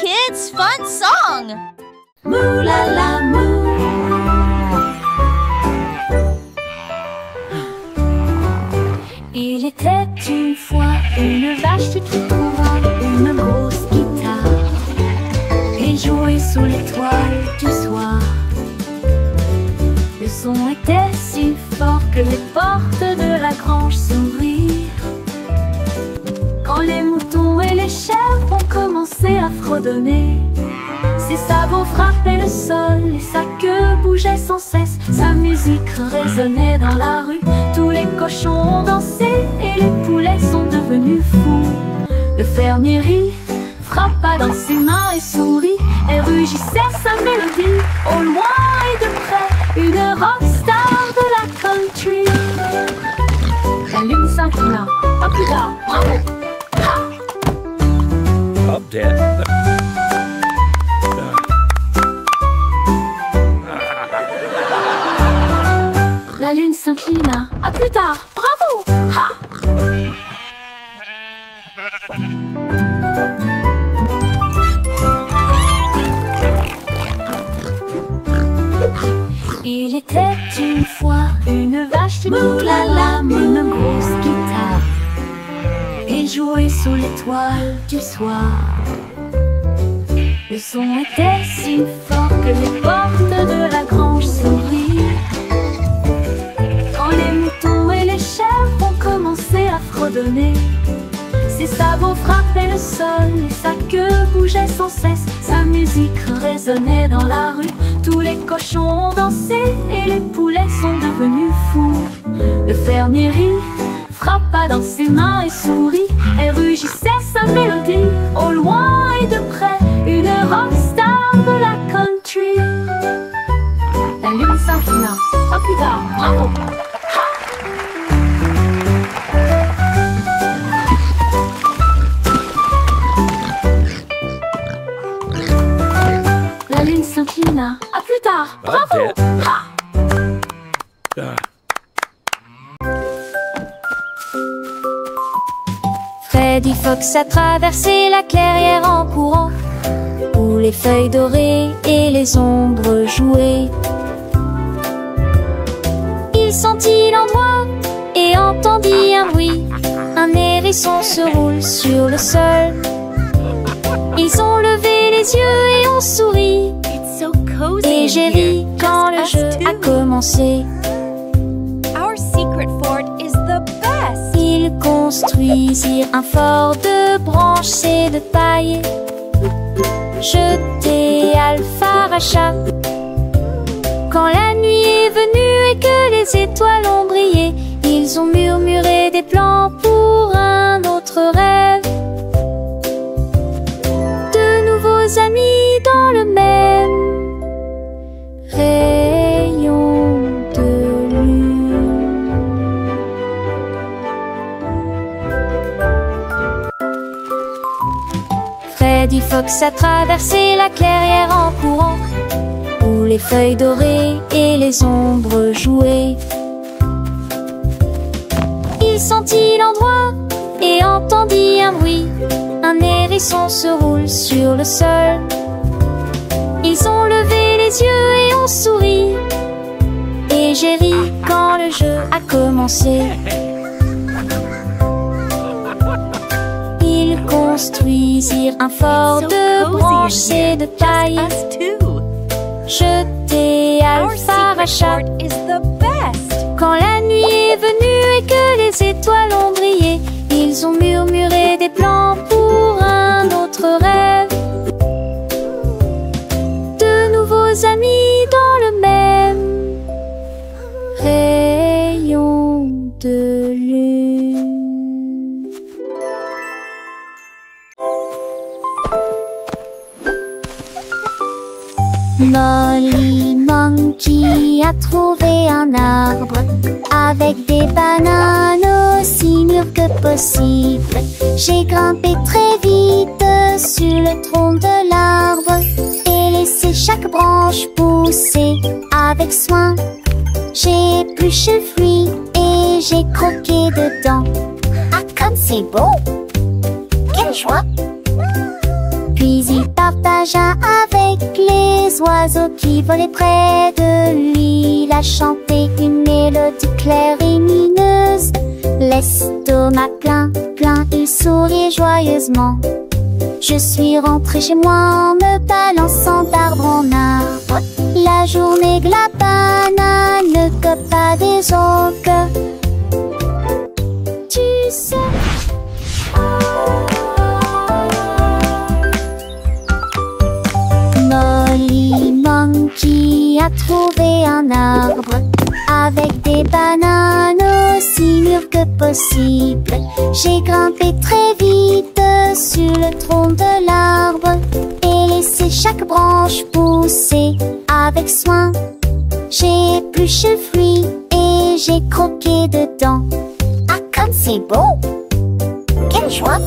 kids' fun song. Mou la la mou. Il était une fois une vache qui trouva une grosse guitare et jouait sous l'étoile du soir. Le son était si fort que les portes de la grange s'ouvrirent. Quand les moutons et les chèvres ont commencé à fredonner, ses sabots frappaient le sol et sa queue bougeait sans cesse. Sa musique résonnait dans la rue, tous les cochons ont dansé et les poulets sont devenus fous. Le fermier rit, frappa dans ses mains et sourit et rugissait sa mélodie. Au loin et de près, une rockstar de la country. La lune s'inclina, pas plus tard, bravo! Up, Dad. La lune s'inclina. À plus tard. Bravo! Ha! Il était une fois une vache qui moulala, une grosse guitare et jouait sous l'étoile du soir. Le son était si fort que les portes de la grange s'ouvrirent. Quand les moutons et les chèvres ont commencé à fredonner, ses sabots frappaient le sol et sa queue bougeait sans cesse. Sa musique résonnait dans la rue, tous les cochons ont dansé et les poulets sont devenus fous. Le fermier rit, frappa dans ses mains et sourit et rugissait sa mélodie. Au loin et de près, une rockstar de la country. La lune s'inclina. À plus tard. Bravo! La lune s'inclina. À plus tard. Bravo! Ha! Freddy Fox a traversé la clairière en courant, où les feuilles dorées et les ombres jouaient. Il sentit l'endroit et entendit un bruit. Un hérisson se roule sur le sol. Ils ont levé les yeux et ont souri. Et j'ai ri quand le jeu a commencé. Ils construisirent un fort de branches et de paille. Jeté Alpharacha. Quand la nuit est venue et que les étoiles ont brillé, ils ont murmuré des plans pour un autre rêve. De nouveaux amis dans le même rayon de lune. Freddy Fox a traversé la clairière en courant, où les feuilles dorées et les ombres jouaient. Il sentit l'endroit et entendit un bruit. Un hérisson se roule sur le sol. Ils ont levé les yeux et ont souri. Et j'ai ri quand le jeu a commencé. Ils construisirent un fort de branches et de paille. Jeté Alpharacha. Quand la nuit est venue et que les étoiles ont brillé, ils ont murmuré des plans pour un autre rêve. De nouveaux amis dans le même rayon de lune. Molly Monkey a trouvé un arbre avec des bananes aussi mûres que possible. J'ai grimpé très vite sur le tronc de l'arbre et laissé chaque branche pousser avec soin. J'ai épluché le fruit et j'ai croqué dedans. Ah, comme c'est beau! Quelle joie! Puis il part partagea avec les oiseaux qui volaient près de lui. Il a chanté une mélodie claire et lumineuse. L'estomac plein, plein, il souriait joyeusement. Je suis rentré chez moi en me balançant d'arbre en arbre. La journée que la banane ne cope pas des autres. Tu sais. Molly Monkey a trouvé un arbre avec des bananes aussi mûres que possible. J'ai grimpé très vite sur le tronc de l'arbre et laissé chaque branche pousser avec soin. J'ai épluché le fruit et j'ai croqué dedans. Ah, comme c'est beau! Quelle joie!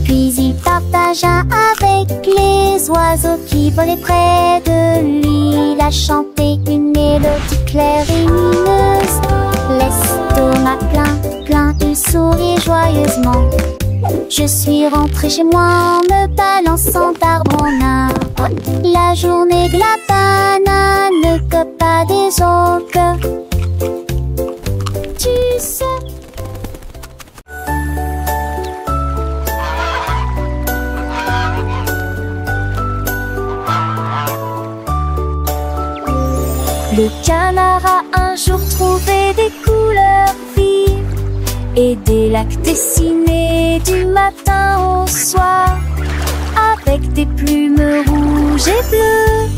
Puis il partagea avec les oiseaux qui volaient près de lui. Il a chanté une mélodie claire et lumineuse. L'estomac plein, plein, il souriait joyeusement. Je suis rentré chez moi en me balançant d'arbre en arbre. La journée de la banane ne cope pas des autres. Tu sais. Le canard a un jour trouvé des couleurs vives et des lacs dessinés du matin au soir avec des plumes rouges et bleues.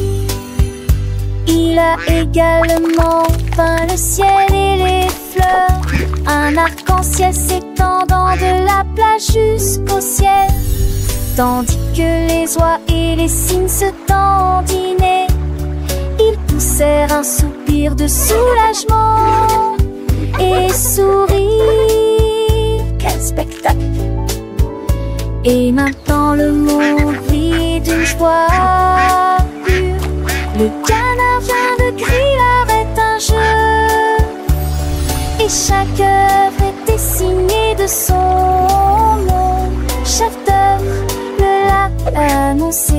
Il a également peint le ciel et les fleurs, un arc-en-ciel s'étendant de la plage jusqu'au ciel, tandis que les oies et les cygnes se dandinaient. Ils poussèrent un soupir de soulagement et sourirent. Quel spectacle! Et maintenant le monde vit d'une joie pure. Le canard vient de crier arrête un jeu, et chaque œuvre est dessinée de son nom. Chef d'œuvre le l'a annoncé.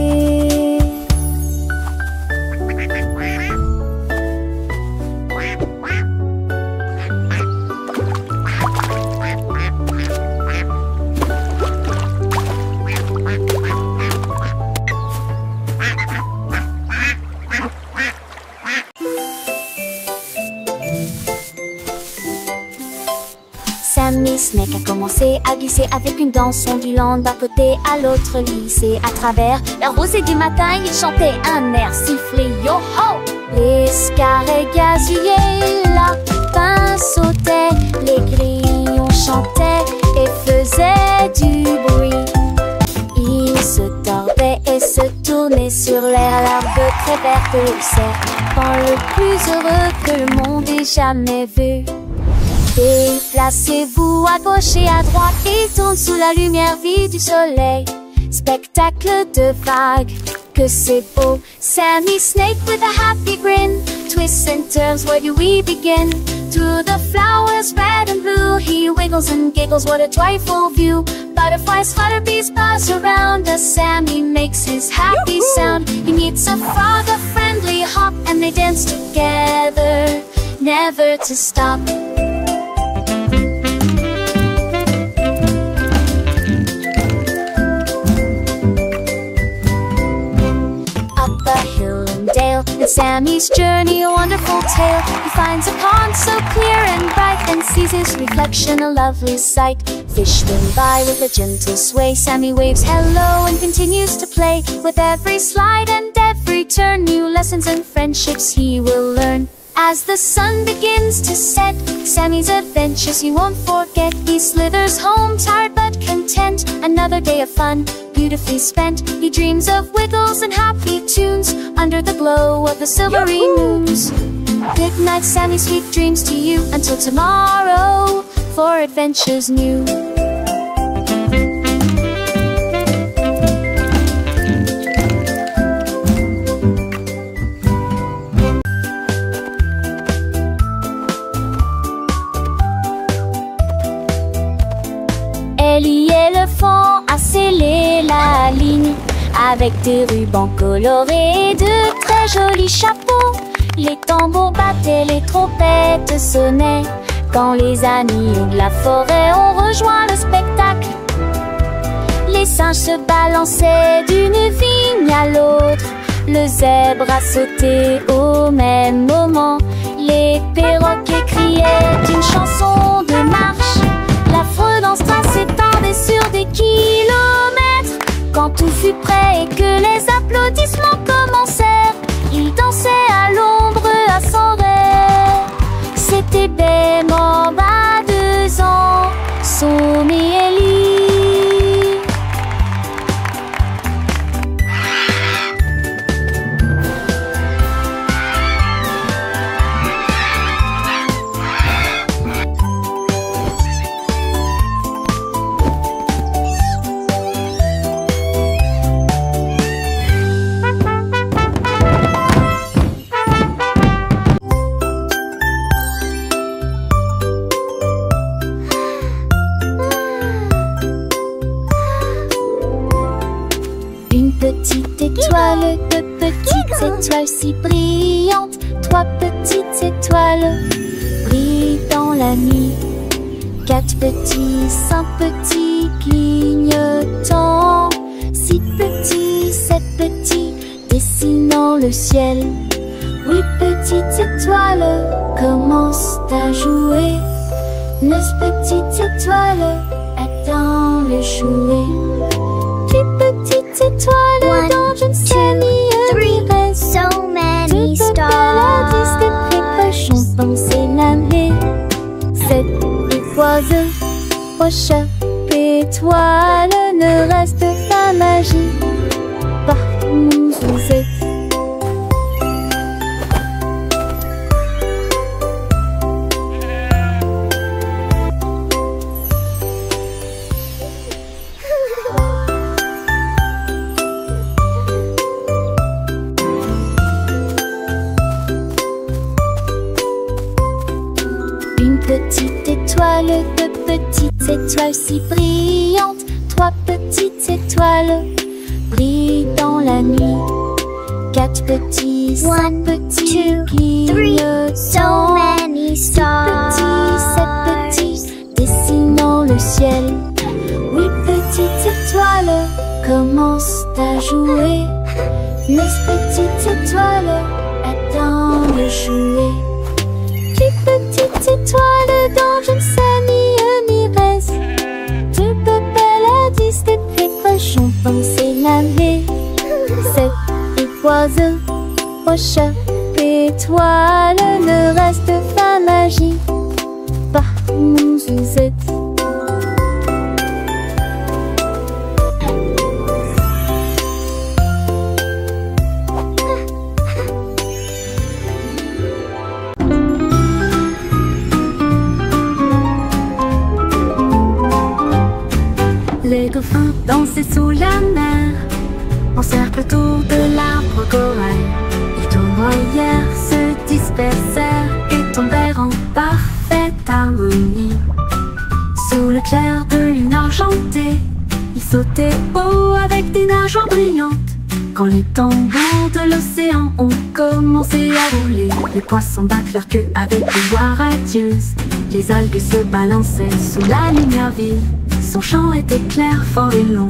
Sammy Snake a commencé à glisser avec une danse ondulant d'un côté à l'autre lycée. À travers la rosée du matin, il chantait un air sifflé yo-ho. Les scarets gazouillaient, la lapin sautait, les grillons chantaient et faisaient du bruit. Ils se tordaient et se tournaient sur l'air, l'herbe très verte et le serpent le plus heureux que le monde ait jamais vu. Déplacez-vous à gauche et à droite, il tourne sous la lumière vive du soleil. Spectacle de vagues, que c'est beau. Sammy Snake with a happy grin twists and turns, where do we begin? Through the flowers red and blue, he wiggles and giggles, what a joyful view. Butterflies flutter, bees buzz around as Sammy makes his happy sound. He meets a frog, a friendly hop, and they dance together, never to stop. And Sammy's journey a wonderful tale. He finds a pond so clear and bright, and sees his reflection a lovely sight. Fish swim by with a gentle sway. Sammy waves hello and continues to play. With every slide and every turn, new lessons and friendships he will learn. As the sun begins to set, Sammy's adventures he won't forget. He slithers home tired but content. Another day of fun, beautifully spent. He dreams of wiggles and happy tunes under the glow of the silvery moons. Good night, Sammy, sweet dreams to you. Until tomorrow, for adventures new. Ellie éléphant a scellé la ligne avec des rubans colorés et de très jolis chapeaux. Les tambours battaient, les trompettes sonnaient quand les animaux de la forêt ont rejoint le spectacle. Les singes se balançaient d'une vigne à l'autre, le zèbre a sauté au même moment. Les perroquets criaient une chanson de marche. L'affreux dansera s'étendait sur des kilomètres. Quand tout fut prêt et que les applaudissements commencèrent, ils dansaient à l'ombre à son rêve. C'était Bemba, 2 ans, Somme et Ellie. Petite étoile, 2 petites étoiles si brillantes, 3 petites étoiles brillent dans la nuit. 4 petits, 5 petits clignotants, 6 petits, 7 petits dessinant le ciel. 8 petites étoiles commencent à jouer. 9 petites étoiles attendent le jouet. 10 petites étoiles dans je ne sais ni reste. So many stars. 10 des précochons pensés l'année. 7 oiseaux, rochers, étoiles, ne reste pas magie. Partout où vous êtes. Petite étoile, 2 petites étoiles si brillantes, 3 petites étoiles brillent dans la nuit. 4 petits, 5 petits clignotants, so many 6 stars. petits, 7 petits dessinant le ciel. 8 petites étoiles commencent à jouer. 9 petites étoiles attendent le jouet. 10 petites étoiles dans je ne sais ni reste. Du peuple à 10 des précochons pensés l'année. 7 oiseaux, rochers, étoiles, ne reste pas magie. Partout où vous êtes. Les dauphins dansaient sous la mer, en cercle autour de l'arbre corail. Les tournoyères se dispersèrent et tombèrent en parfaite harmonie. Sous le clair de lune argentée, ils sautaient haut avec des nageoires brillantes. Quand les tambours de l'océan ont commencé à rouler, les poissons battent leur queue avec des voix radieuses. Les algues se balançaient sous la lumière vive. Son chant était clair, fort et long.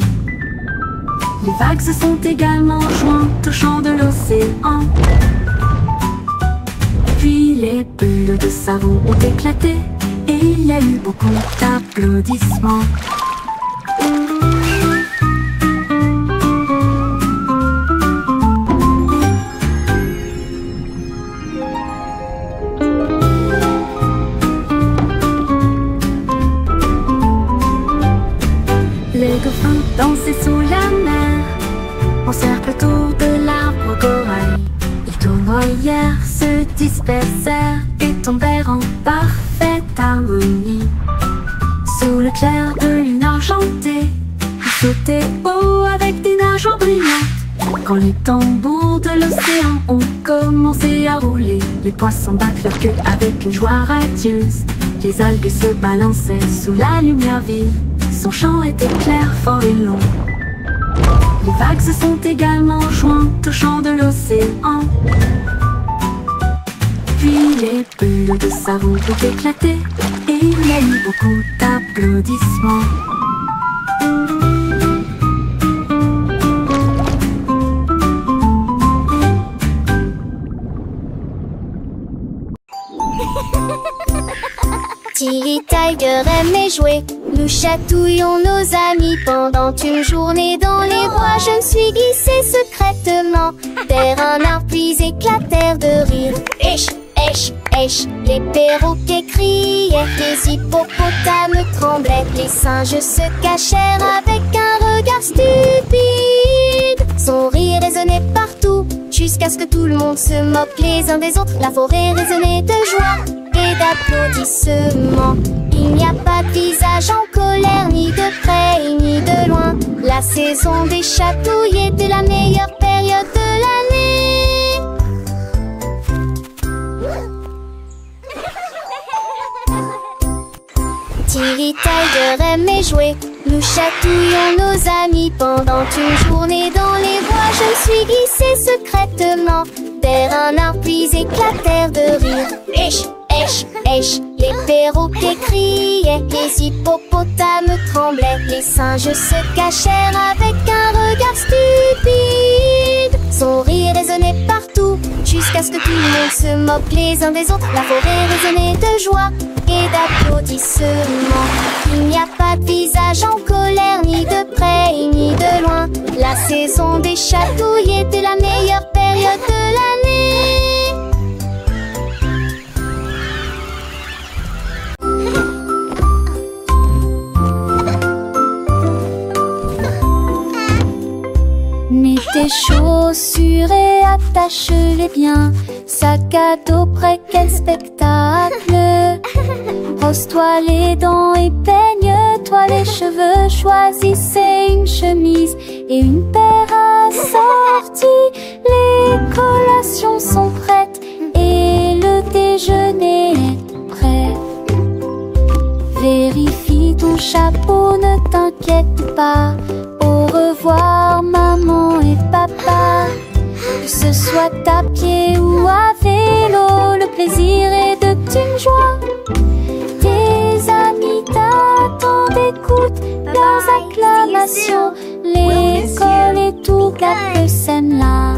Les vagues se sont également jointes au chant de l'océan. Puis les bulles de savon ont éclaté et il y a eu beaucoup d'applaudissements. Les dauphins dansaient sous la mer, en cercle autour de l'arbre corail. Les tournoyères se dispersèrent et tombèrent en parfaite harmonie. Sous le clair de lune argentée, ils sautaient haut avec des nageoires brillantes. Quand les tambours de l'océan ont commencé à rouler, les poissons battent leur queue avec une joie radieuse. Les algues se balançaient sous la lumière vive. Son chant était clair, fort et long. Les vagues se sont également jointes au chant de l'océan. Puis les bulles de savon ont éclaté et il y a eu beaucoup d'applaudissements. Tilly Tiger aimait jouer. Nous chatouillons nos amis pendant une journée dans les bois. Je me suis glissée secrètement vers un arbre puis éclatèrent de rire. Esh, esh, esh, les perroquets criaient, les hippopotames tremblaient, les singes se cachèrent avec un regard stupide. Son rire résonnait partout jusqu'à ce que tout le monde se moque les uns des autres. La forêt résonnait de joie et d'applaudissements. Il n'y a pas de visage en colère, ni de près ni de loin. La saison des chatouilles était la meilleure période de l'année. Tilly Tiger aimait jouer. Nous chatouillons nos amis pendant une journée dans les bois. Je me suis glissée secrètement vers un arbre puis éclatèrent de rire. Esh, esh, esh, les perroquets criaient, les hippopotames tremblaient, les singes se cachèrent avec un regard stupide. Son rire résonnait partout jusqu'à ce que tout le monde se moque les uns des autres. La forêt résonnait de joie et d'applaudissements. Il n'y a pas de visage en colère, ni de près ni de loin. La saison des chatouilles était la meilleure période de l'année. Mets tes chaussures et attache-les bien. Sac à dos prêt, quel spectacle. Brosse-toi les dents et peigne-toi les cheveux. Choisissez une chemise et une paire assortie. Les collations sont prêtes et le déjeuner est prêt. Vérifie ton chapeau, ne t'inquiète pas. Au revoir maman et papa. Que ce soit à pied ou à vélo, le plaisir est de toute joie. Tes amis t'attendent, écoute leurs acclamations. L'école et tout gâte scène là.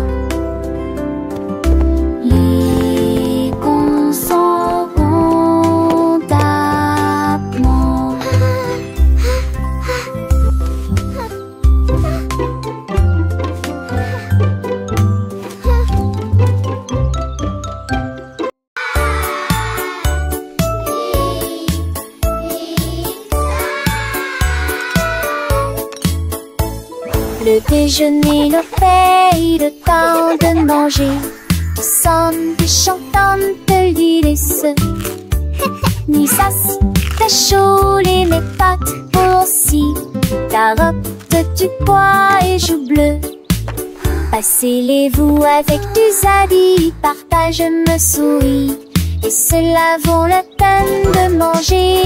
Les cons s'en vont d'abord. Le déjeuner, le fait, le temps de manger. Ensemble chantons de l'île. Ni ça, t'as chaud, les mes pattes aussi. Carottes, du pois et joues bleues. Passez-les-vous avec du zadi, partage me souris. Et cela vaut la peine de manger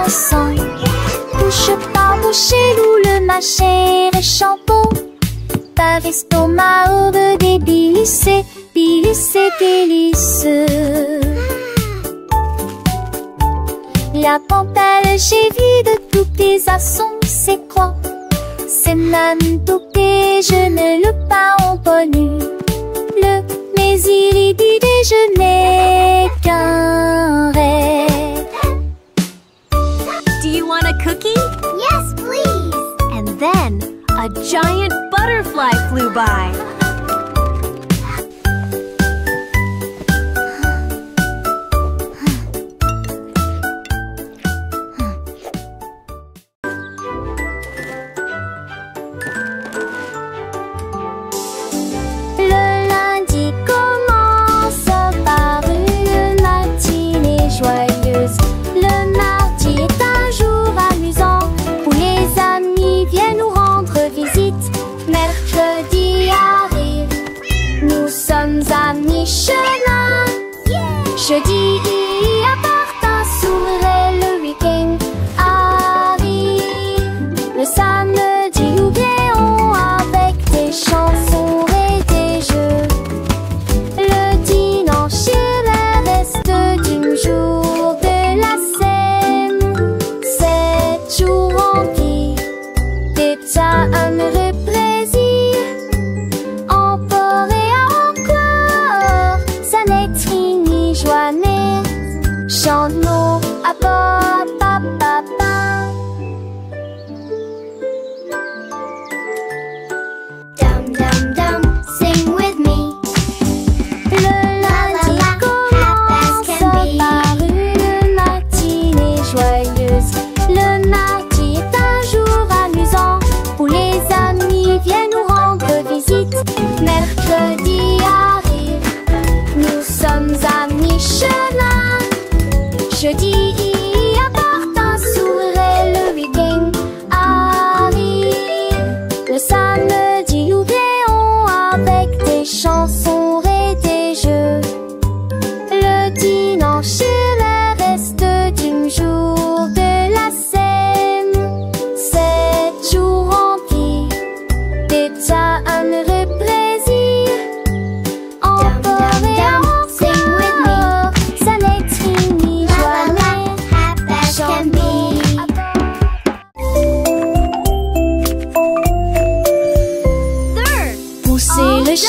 ensemble. Bouche par bouche, loup le mâcher et shampoo. Par estomac au beurre des délices, délicieux. La pantale, j'ai vu de tous tes assons, c'est quoi? C'est même tout déjeuner, le pain en connu. Mais il dit déjeuner qu'un rêve. Do you want a cookie? Yes, please. And then a giant butterfly flew by. Le lundi commence par une matinée joyeuse. Le mardi est un jour amusant où les amis viennent nous rendre visite. Mercredi arrive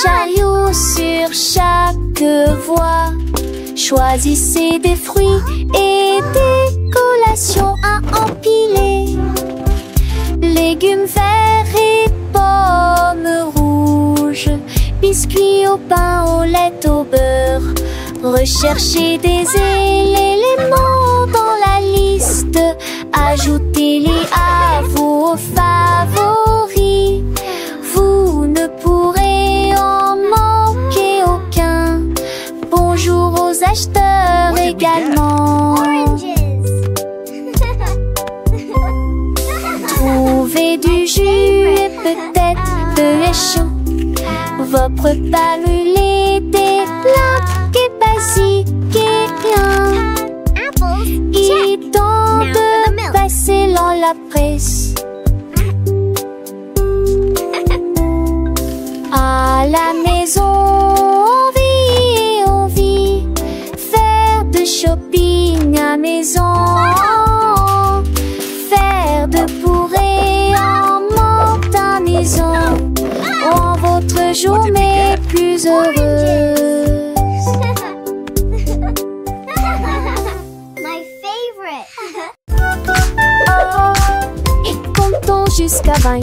chariot sur chaque voie. Choisissez des fruits et des collations à empiler. Légumes verts et pommes rouges, biscuits au pain, au lait, au beurre. Recherchez des éléments dans la liste, ajoutez-les à vos favoris. Vous ne pourrez en manquer aucun. Bonjour aux acheteurs également. Trouvez du jus et peut-être de lait chaud. Vos repas brûlés, des plats et basiques et rien. Il tente de passer dans la presse. À la maison, on vit, faire de shopping à maison, faire de bourrées en manque à maison, rend votre journée plus heureuse. My favorite. Et comptons jusqu'à 20.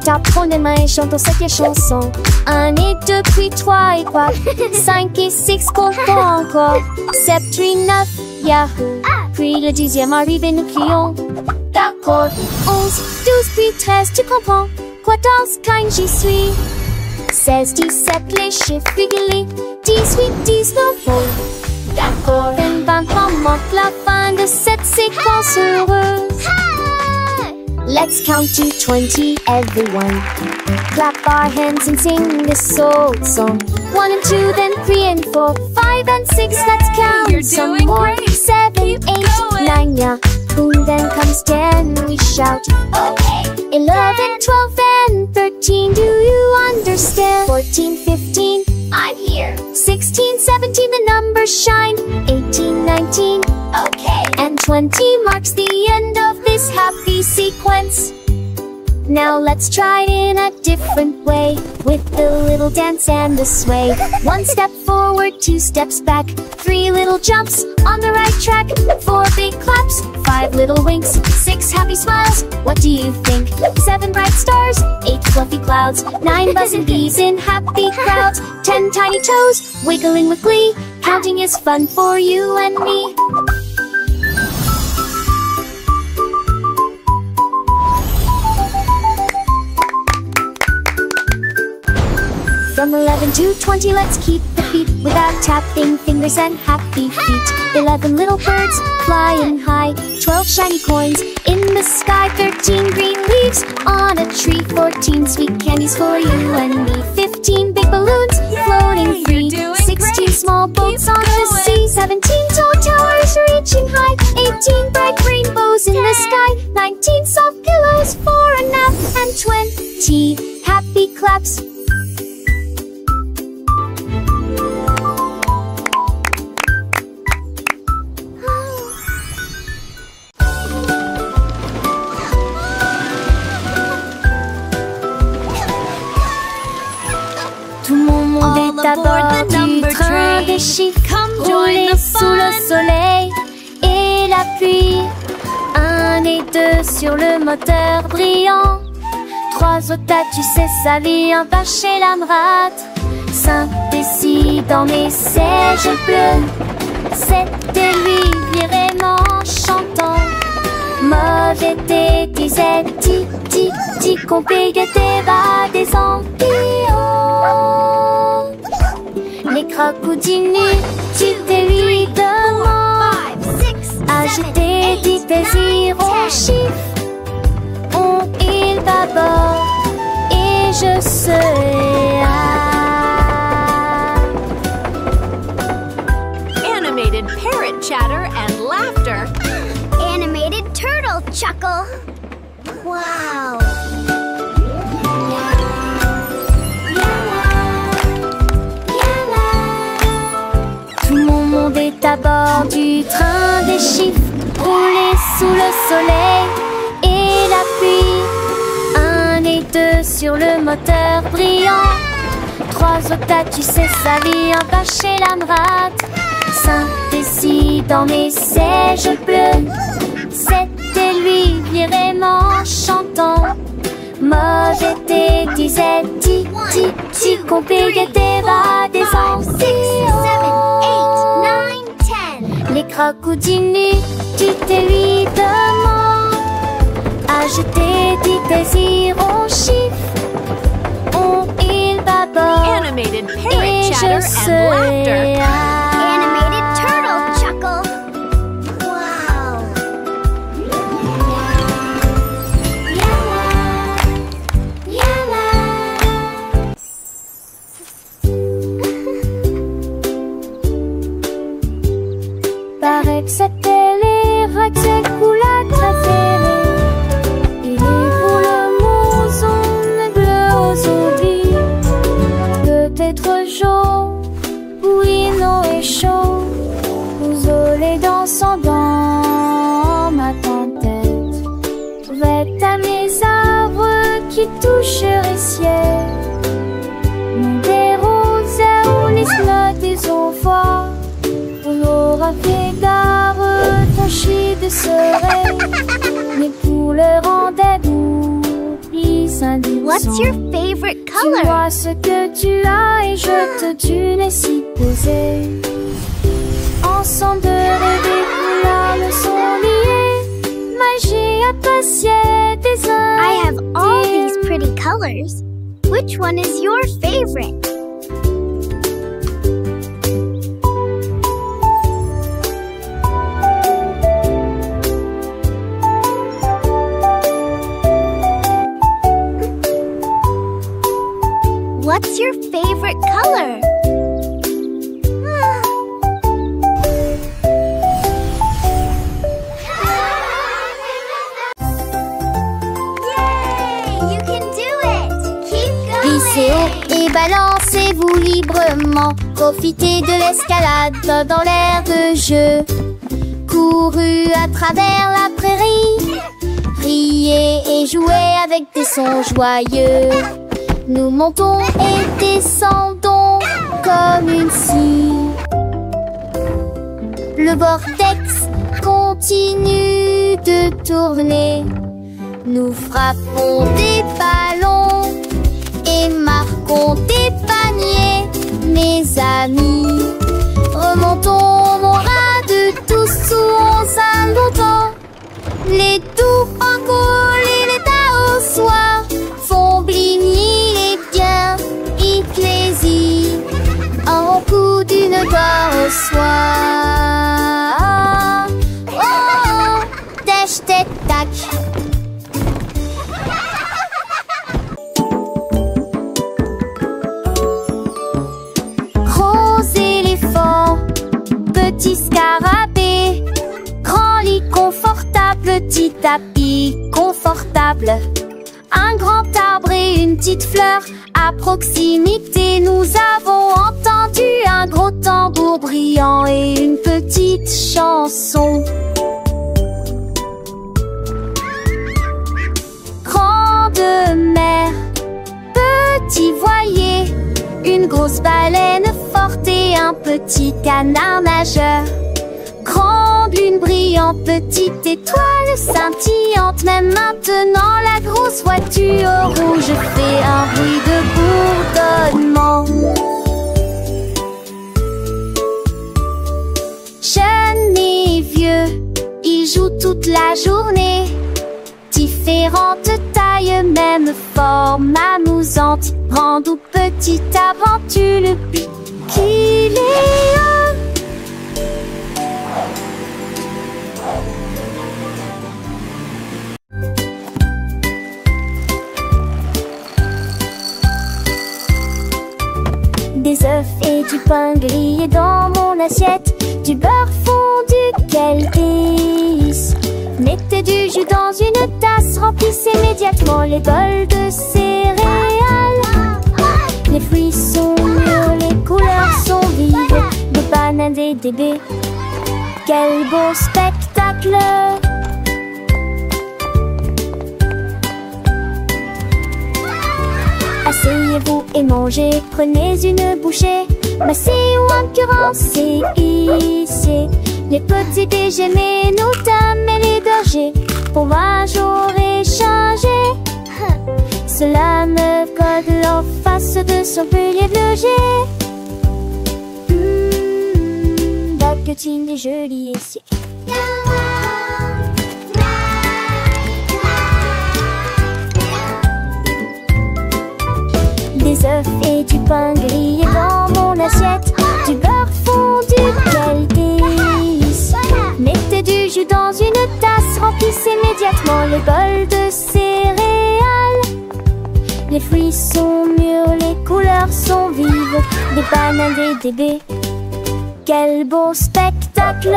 Tapons les mains et chantons cette chanson. 1 et 2, puis 3 et 4. 5 et 6, comptons encore. 7, 8, 9, yahoo. Puis le 10e arrive et nous crions. D'accord. 11, 12, puis 13, tu comprends. 14, 15, j'y suis. 16, 17, les chiffres réguliers. 18, 19, oh. D'accord. 20, manque la fin de cette séquence heureuse. Let's count to 20, everyone. Clap our hands and sing this old song. 1 and 2, then 3 and 4, 5 and 6, let's count You're some doing more. great. 7, Keep 8, going. 9, yeah. Boom, then comes 10, we shout. Okay. 11, 12, and 13, do you understand? 14, 15, I'm here. 16, 17, the numbers shine. 18, 19, okay. And 20 marks the end of this happy sequence. Now let's try it in a different way, with the little dance and the sway. 1 step forward, 2 steps back, 3 little jumps on the right track, 4 big claps, 5 little winks, 6 happy smiles. What do you think? 7 bright stars, 8 fluffy clouds, 9 buzzing bees in happy crowds, 10 tiny toes wiggling with glee. Counting is fun for you and me. From 11 to 20, let's keep the beat without tapping fingers and happy feet. 11 little birds flying high, 12 shiny coins in the sky, 13 green leaves on a tree, 14 sweet candies for you and me, 15 big balloons floating free, 16 small boats on the sea, 17 tall towers reaching high, 18 bright rainbows in the sky, 19 soft pillows for a nap, and 20 happy claps. À bord du train des chiffres, rouler sous le soleil et la pluie. 1 et 2 sur le moteur brillant. 3 au tas, tu sais, ça vient pas chez l'amrate. 5 et 6 dans mes sièges bleus. 7 et 8 vraiment chantant. Mauvais thé, disait ti, ti, ti, qu'on paye des bas des ampillons. Les crocodilles, tu te lui demandes. Ajouter des désirs au chiffre. On il bâbord et je serai là. Animated parrot chatter and laughter. Animated turtle chuckle. Wow. Est à bord du train des chiffres, rouler sous le soleil et la pluie. 1 et 2 sur le moteur brillant. rose au tas, tu sais sa vie en bas chez l'Amrad. Saint-Décis dans mes seiges bleus, c'était lui vraiment chantant. Moi j'étais, disait, ti, complété va des anciens. 6, 7, 8, 9, 10. Les crocodiles dites lui demandent. Acheter dit désirs on chiffre. On il bâbord. Animated parrot Et je chatter and serai laughter. Animated turtle chuckle. Wow. Paraît que c'était les Ruxel Coula préférés. Il est pour le mouson bleu aux zombies. Peut-être jaune, oui, non et chaud. Vous olez dansant dans ma tempête. Vête à mes arbres qui toucheraient ciel. Mon des roses ou les slots des envois. On aura fait gare, ton chie de serait. Mais pour le rendez-vous, ils indiquent. What's your favorite Tu color? vois ce que tu as et je te tue les si posés. Ensemble de rêver, couleurs me sont liées. Magie appréciée des uns. I have all these pretty colors. Which one is your favorite? What's your favorite color? Yay! You can do it! Keep going! Glissez haut et balancez-vous librement. Profitez de l'escalade dans l'air de jeu. Courez à travers la prairie. Riez et jouez avec des sons joyeux. Nous montons et descendons comme une scie. Le vortex continue de tourner. Nous frappons des ballons et marquons des paniers, mes amis. Remontons mon rat de tous sous un longtemps. Les doux parcours et les tas au soir font bligner les biens et plaisir. Un coup d'une gloire au soir. Oh, oh, tèche, tête, tac. Gros éléphant, petit scarabée, grand lit confortable, petit tapis confortable. Un grand arbre et une petite fleur, à proximité nous avons entendu un gros tambour brillant et une petite chanson. Grande mer, petit voilier, une grosse baleine forte et un petit canard nageur. Grande lune brillante, petite étoile scintillante. Même maintenant la grosse voiture rouge fait un bruit de bourdonnement. Jeunes et vieux, ils jouent toute la journée. Différentes tailles, même forme amusante. Grande ou petite aventure, le but qu'il est un. Des œufs et du pain grillé dans mon assiette, du beurre fondu, quel délice. Mettez du jus dans une tasse, remplissez immédiatement les bols de céréales. Les fruits sont mûrs, les couleurs sont vives, des bananes et des baies. Quel beau spectacle! Asseyez-vous et mangez, prenez une bouchée. Massez ou encurancez ici. Les petits déjeuners, nous dames et les bergers, pour un jour échanger. Cela me code en face de son pilier de loger. Baguettine est jolie ici. Des œufs et du pain grillé dans mon assiette. Du beurre fondu, quel délice. Mettez du jus dans une tasse, remplissez immédiatement les bols de céréales. Les fruits sont mûrs, les couleurs sont vives. Des bananes et des baies, quel beau spectacle.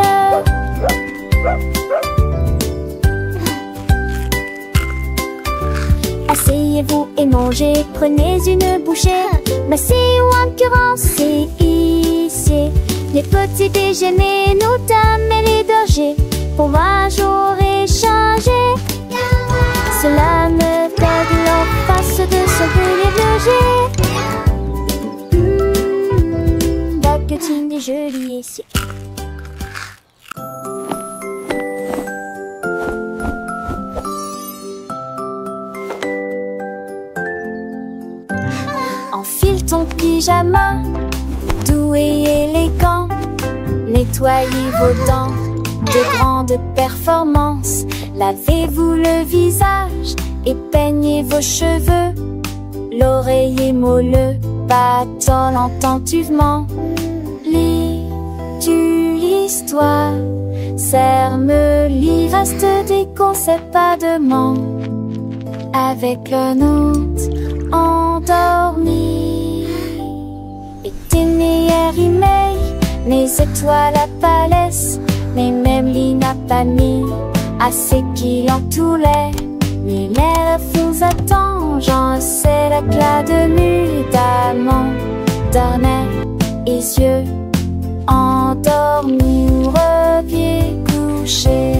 Asseyez-vous et mangez, prenez une bouchée. Massez ou encurancez ici. Les petits déjeuners, nous dames et les bergers, pour un jour échanger. Cela me fait en face de son pilier de loger. Baguettine est jolie ici. Enfile ton pyjama, doux et élégant. Nettoyez vos dents de grandes performances. Lavez-vous le visage et peignez vos cheveux. L'oreiller moelleux battant attentivement. Lis-tu l'histoire? Serre-me lit, reste des conseils pas de ment. Avec le nôtre endormi. Et tes meilleurs emails, mes étoiles à palès, mais même l'INA pas mis assez qui en tout lait. Mais l'air vous attend, j'en sais l'éclat de nutamment. Darnay et yeux endormis ou reviez coucher.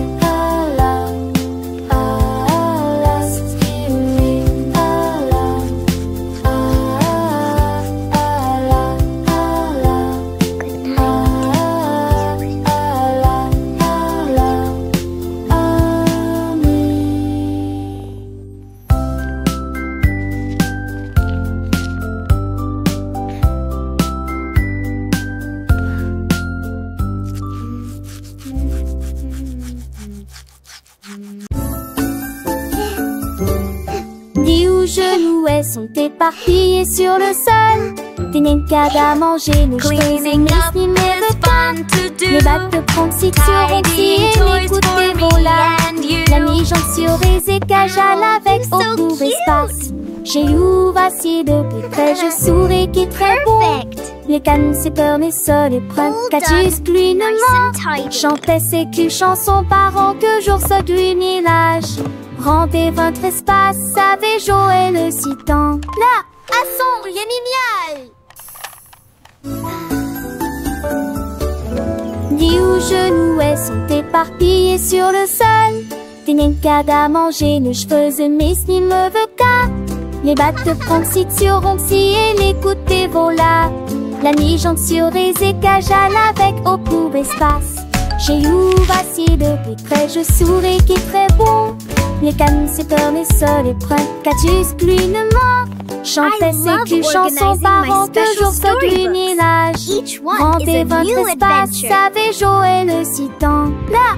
Dis où genoux sont éparpillés sur le sol. Des nincades à manger, nos cheveux et mes les battes de pronciture aussi et les coups de volats. La mi-jambe sur les écages avec au court espace. J'ai ouvert assis de plus près, je souris qui est très bon. Les cannes, c'est peur, mes sols et prennent catus glinement. Chantait ses culs chansons par an que jour se glunilage. Rendez votre espace, savez jouer le citant. Là, à son génial. Dis où genoux sont éparpillés sur le sol. Des nincades à manger, nos cheveux et mes me veut qu'à. Les battes de pronciture rompis et les coups de volats. La mi-jambe sur les écages avec au court espace. J'ai ouvert assis de plus près, je souris qui est très bon. Les cannes, c'est peur, mes sols et prennent catus glinement. Chantait ses culs chansons par an que jour se glunilage. Rendez votre espace, savez jouer le citant. Là,